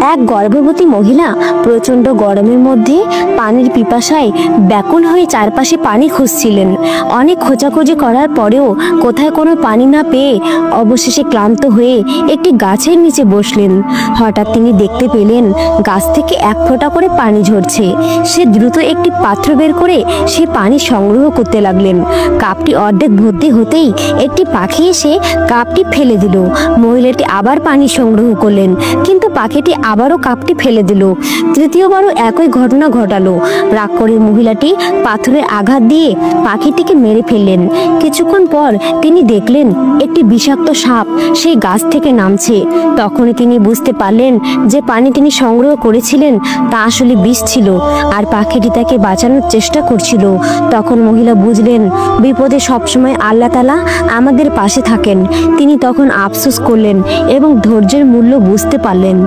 এক গর্ভবতী মহিলা প্রচন্ড গরমের মধ্যে পানির পিপাসায় ব্যাকুল হয়ে চারপাশে পানি খুঁজছিলেন। অনেক খোঁজাখুঁজি করার পরেও কোথায় কোনো পানি না পেয়ে অবশেষে ক্লান্ত হয়ে একটি গাছের নিচে বসলেন। হঠাৎ তিনি দেখতে পেলেন গাছ থেকে এক ফোঁটা করে পানি ঝরছে। সে দ্রুত একটি পাত্র বের করে সে পানি সংগ্রহ করতে লাগলেন। কাপটি অর্ধেক ভর্তি হতেই একটি পাখি এসে কাপটি ফেলে দিল। মহিলাটি আবার পানি সংগ্রহ করলেন, কিন্তু পাখিটি আবারও কাপটি ফেলে দিল। তৃতীয়বারও একই ঘটনা ঘটালো। রাগ করে মহিলাটি পাথরের আঘাত দিয়ে পাখিটিকে মেরে ফেললেন। কিছুক্ষণ পর তিনি দেখলেন একটি বিষাক্ত সাপ সেই গাছ থেকে নামছে। তখনই তিনি বুঝতে পারলেন যে পানি তিনি সংগ্রহ করেছিলেন তা আসলে বিষ ছিল, আর পাখিটি তাকে বাঁচানোর চেষ্টা করছিল। তখন মহিলা বুঝলেন বিপদে সবসময় আল্লাহ তাআলা আমাদের পাশে থাকেন। তিনি তখন আফসোস করলেন এবং ধৈর্যের মূল্য বুঝতে পারলেন।